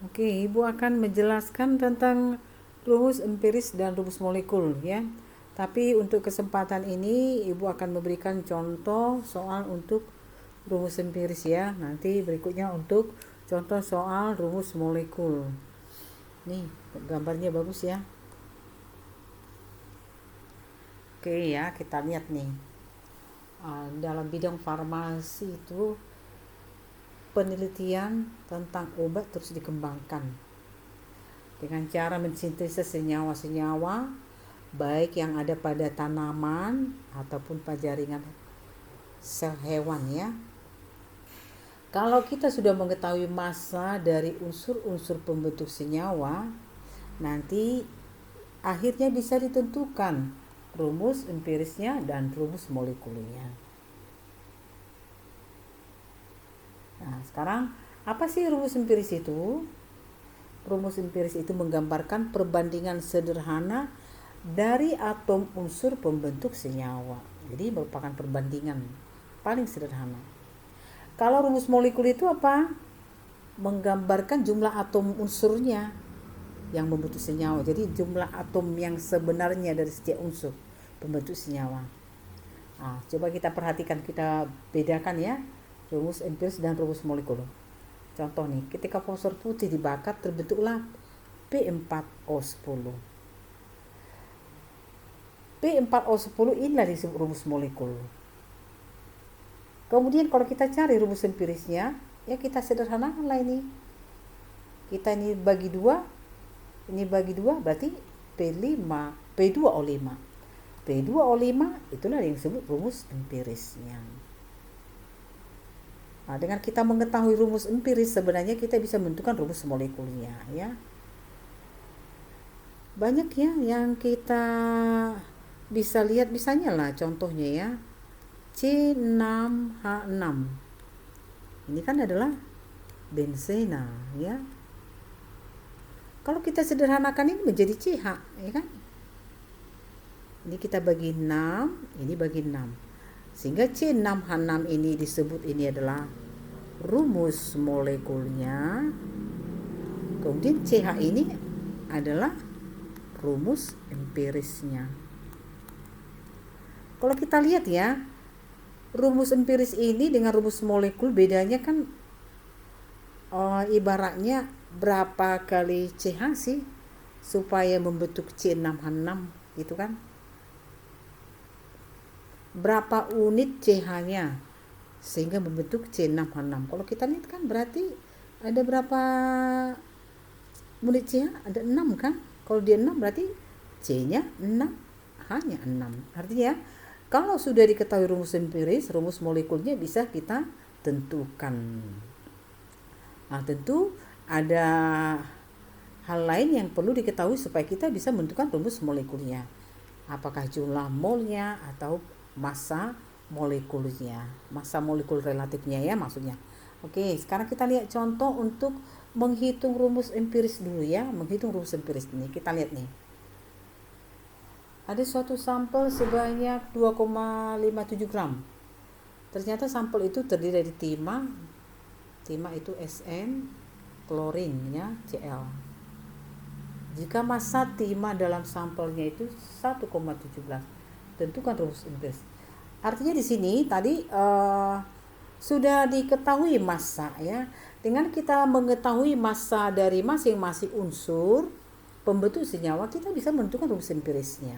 Oke, Ibu akan menjelaskan tentang rumus empiris dan rumus molekul ya. Tapi untuk kesempatan ini Ibu akan memberikan contoh soal untuk rumus empiris ya. Nanti berikutnya untuk contoh soal rumus molekul. Nih, gambarnya bagus ya. Oke ya, kita lihat nih. Dalam bidang farmasi itu penelitian tentang obat terus dikembangkan dengan cara mensintesis senyawa-senyawa baik yang ada pada tanaman ataupun pada jaringan sel hewan ya. Kalau kita sudah mengetahui massa dari unsur-unsur pembentuk senyawa, nanti akhirnya bisa ditentukan rumus empirisnya dan rumus molekulnya. Nah, sekarang apa sih rumus empiris itu? Rumus empiris itu menggambarkan perbandingan sederhana dari atom unsur pembentuk senyawa. Jadi merupakan perbandingan paling sederhana. Kalau rumus molekul itu apa? Menggambarkan jumlah atom unsurnya yang membentuk senyawa. Jadi jumlah atom yang sebenarnya dari setiap unsur pembentuk senyawa. Nah, coba kita perhatikan, kita bedakan ya rumus empiris dan rumus molekul. Contoh nih, ketika fosfor putih dibakar terbentuklah P4O10. P4O10 inilah disebut rumus molekul. Kemudian kalau kita cari rumus empirisnya, ya kita sederhanakan lah ini. Kita ini bagi dua berarti P2O5. P2O5 itulah yang disebut rumus empirisnya. Nah, dengan kita mengetahui rumus empiris sebenarnya kita bisa menentukan rumus molekulnya ya. Banyak ya yang kita bisa lihat, misalnya lah contohnya ya C6H6. Ini kan adalah benzena ya. Kalau kita sederhanakan ini menjadi CH ya kan. Ini kita bagi 6, ini bagi 6. Sehingga C6H6 ini disebut ini adalah rumus molekulnya. Kemudian CH ini adalah rumus empirisnya. Kalau kita lihat ya, rumus empiris ini dengan rumus molekul bedanya kan ibaratnya berapa kali CH sih supaya membentuk C6H6 gitu kan. Berapa unit CH-nya sehingga membentuk C6H6. Kalau kita lihat kan berarti ada berapa unit CH? Ada 6 kan? Kalau dia 6 berarti C-nya 6, H-nya 6. Artinya kalau sudah diketahui rumus empiris, rumus molekulnya bisa kita tentukan. Nah, tentu ada hal lain yang perlu diketahui supaya kita bisa menentukan rumus molekulnya. Apakah jumlah molnya atau massa molekulnya, massa molekul relatifnya ya maksudnya. Oke, sekarang kita lihat contoh untuk menghitung rumus empiris dulu ya. Menghitung rumus empiris ini kita lihat nih. Ada suatu sampel sebanyak 2,57 gram. Ternyata sampel itu terdiri dari timah itu SN, klorin ya Cl. Jika massa timah dalam sampelnya itu 1,17, tentukan rumus empiris. Artinya di sini tadi sudah diketahui massa ya. Dengan kita mengetahui massa dari masing-masing unsur pembentuk senyawa, kita bisa menentukan rumus empirisnya.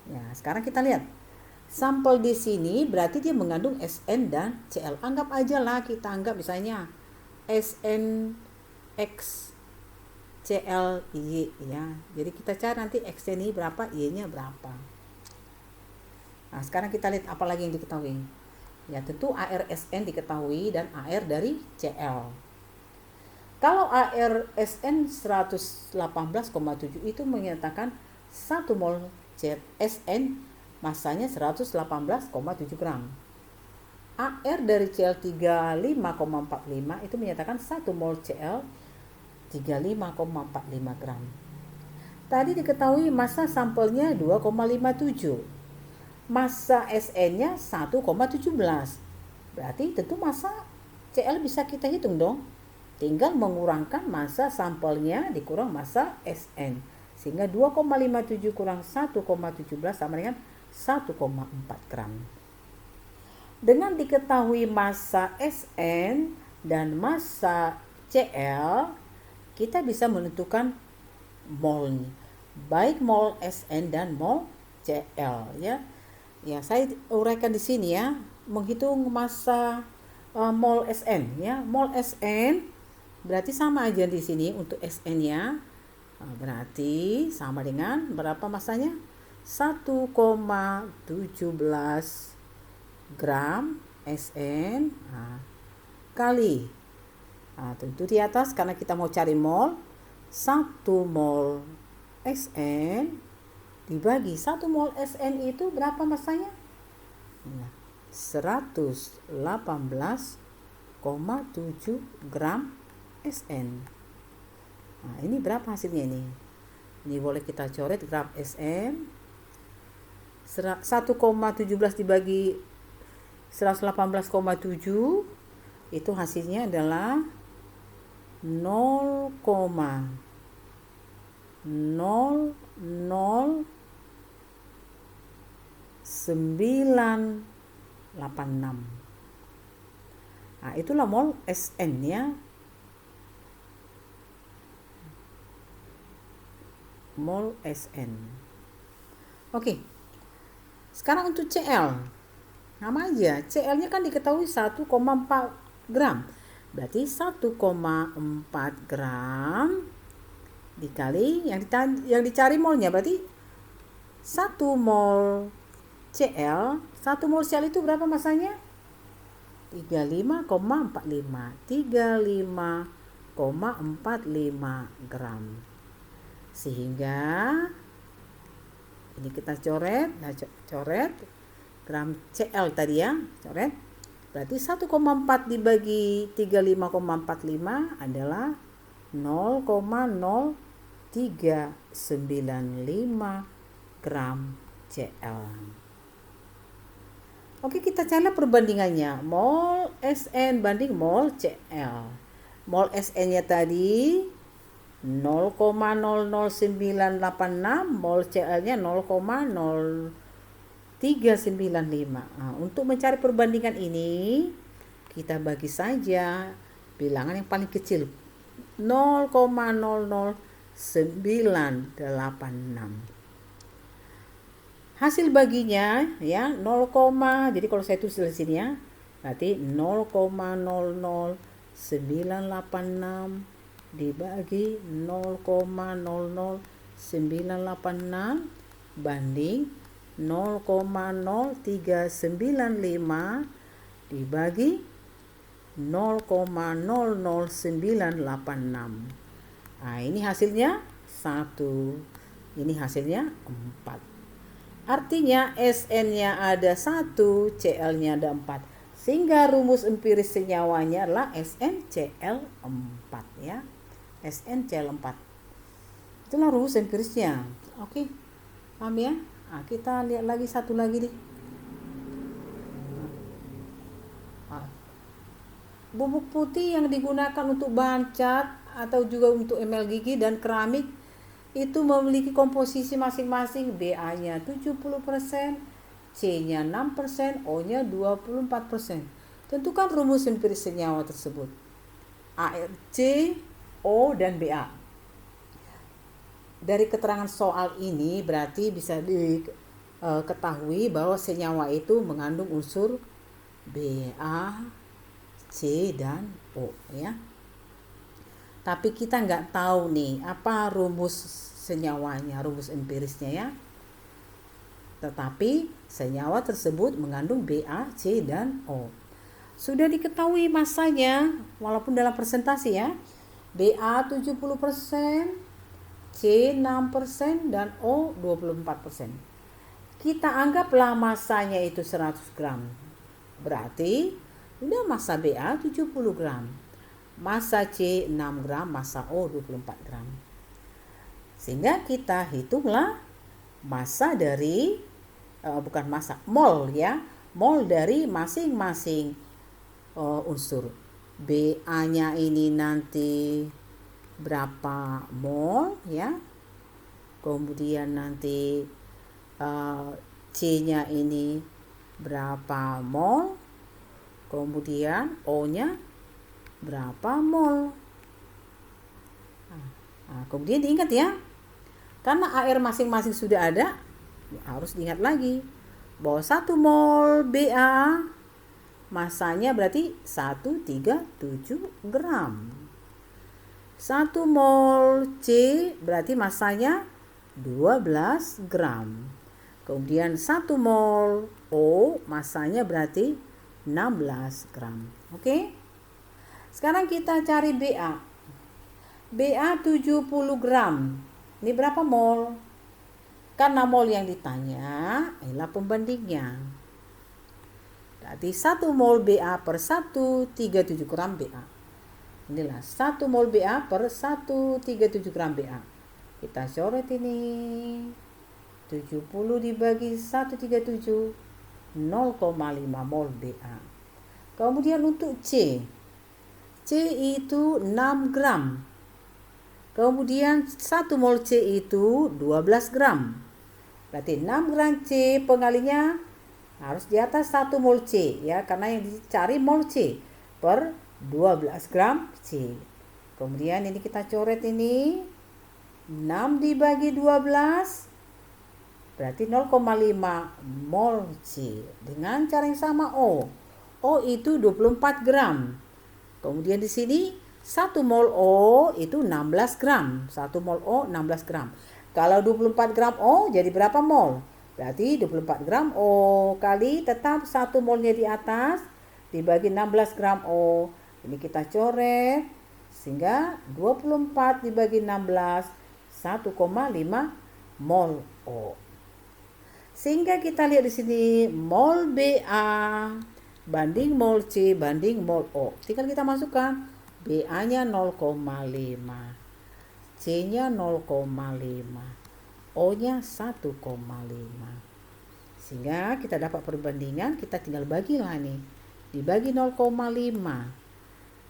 Ya, sekarang kita lihat. Sampel di sini berarti dia mengandung SN dan Cl. Anggap aja lah, kita anggap misalnya SNX CLY ya. Jadi kita cari nanti X ini berapa, Y-nya berapa. Nah, sekarang kita lihat apa lagi yang diketahui. Ya, tentu ARSN diketahui dan AR dari Cl. Kalau ARSN 118,7 itu menyatakan 1 mol SN massanya 118,7 gram. AR dari Cl 35,45 itu menyatakan 1 mol Cl 35,45 gram. Tadi diketahui massa sampelnya 2,57. Massa SN-nya 1,17. Berarti tentu massa Cl bisa kita hitung dong. Tinggal mengurangkan massa sampelnya dikurang massa Sn. Sehingga 2,57 kurang 1,17 sama dengan 1,4 gram. Dengan diketahui massa Sn dan massa Cl, kita bisa menentukan mol, baik mol Sn dan mol Cl ya. Ya, saya uraikan di sini ya, menghitung massa mol Sn ya. Mol Sn berarti sama aja di sini untuk Sn-nya. Berarti sama dengan berapa massanya? 1,17 gram Sn kali. Tentu di atas karena kita mau cari mol, 1 mol Sn dibagi 1 mol Sn itu berapa massanya? 118,7 gram Sn. Ini berapa hasilnya ini? Ini boleh kita coret graf Sn. 1,17 dibagi 118,7 itu hasilnya adalah 0,00986. Itulah mol Sn ya. Mol Sn. Oke. Sekarang untuk Cl. Sama aja. Cl-nya kan diketahui 1,4 gram. Berarti 1,4 gram dikali yang dicari molnya, berarti 1 mol Cl. 1 mol Cl itu berapa massanya? 35,45 gram. Sehingga ini kita coret, coret gram Cl tadi ya, coret. Berarti 1,4 dibagi 35,45 adalah 0,0395 gram Cl. Oke, kita cari perbandingannya. Mol Sn banding mol Cl. Mol Sn-nya tadi 0,00986, mol Cl-nya 0,0395. Untuk mencari perbandingan ini, kita bagi saja bilangan yang paling kecil 0,00986. Hasil baginya ya 0, jadi kalau saya tulis di sini ya, berarti 0,00986 dibagi 0,00986 banding 0,0395 dibagi 0,00986. Ini hasilnya 1. Ini hasilnya 4. Artinya Sn-nya ada 1, Cl-nya ada 4. Sehingga rumus empiris senyawanya adalah SnCl4 ya. SnCl4. Itulah rumus empirisnya. Oke. Paham ya? Kita lihat lagi satu lagi nih. Bubuk putih yang digunakan untuk bahan cat atau juga untuk emel gigi dan keramik itu memiliki komposisi masing-masing. BA-nya 70%, C-nya 6%, O-nya 24%. Tentukan rumus empiris senyawa tersebut. ARC, O, dan BA. Dari keterangan soal ini berarti bisa diketahui bahwa senyawa itu mengandung unsur BA, C, dan O ya. Tapi kita nggak tahu nih apa rumus senyawanya, rumus empirisnya ya. Tetapi senyawa tersebut mengandung BA, C, dan O. Sudah diketahui massanya walaupun dalam presentasi ya. BA 70%, C 6%, dan O 24%. Kita anggaplah massanya itu 100 gram. Berarti udah massa BA 70 gram. Massa C 6 gram, massa O 24 gram. Sehingga kita hitunglah massa dari bukan massa, mol ya, mol dari masing-masing unsur. BA-nya ini nanti berapa mol ya. Kemudian nanti C-nya ini berapa mol. Kemudian O-nya berapa mol. Kemudian diingat ya. Karena AR masing-masing sudah ada, harus diingat lagi bahwa 1 mol BA masanya berarti 137 gram. 1 mol C berarti masanya 12 gram. Kemudian 1 mol O masanya berarti 16 gram. Oke? Sekarang kita cari BA. BA 70 gram. Ini berapa mol? Karena mol yang ditanya adalah pembandingnya. Berarti 1 mol BA per 137 gram BA. Inilah 1 mol BA per 137 gram BA. Kita coret ini. 70 dibagi 137, 0,5 mol BA. Kemudian untuk C. C itu 6 gram. Kemudian 1 mol C itu 12 gram. Berarti 6 gram C pengalinya harus di atas 1 mol C ya, karena yang dicari mol C per 12 gram C. Kemudian ini kita coret ini 6 dibagi 12 berarti 0,5 mol C. Dengan cara yang sama O. O itu 24 gram. Kemudian di sini 1 mol O itu 16 gram. 1 mol O 16 gram. Kalau 24 gram O jadi berapa mol? Berarti 24 gram O kali tetap 1 molnya di atas dibagi 16 gram O. Ini kita coret sehingga 24 dibagi 16 1,5 mol O. Sehingga kita lihat di sini mol BA banding mol C banding mol O. Tinggal kita masukkan BA-nya 0,5, C-nya 0,5, O-nya 1,5. Sehingga kita dapat perbandingan, kita tinggal bagilah nih. Dibagi 0,5.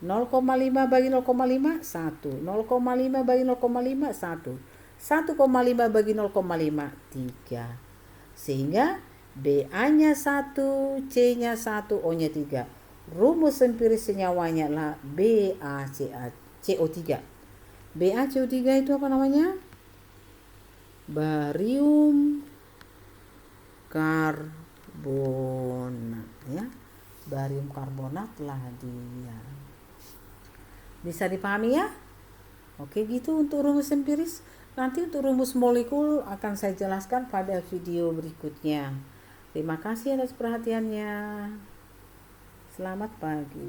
0,5 bagi 0,5, 1. 0,5 bagi 0,5, 1. 1,5 bagi 0,5, 3. Sehingga BA-nya 1, C-nya 1, O-nya 3. Rumus empiris senyawanya adalah BaCO3. BaCO3 itu apa namanya? Barium karbonat ya. Barium karbonat lah dia. Bisa dipahami ya? Oke, gitu untuk rumus empiris. Nanti untuk rumus molekul akan saya jelaskan pada video berikutnya. Terima kasih atas perhatiannya. Selamat pagi.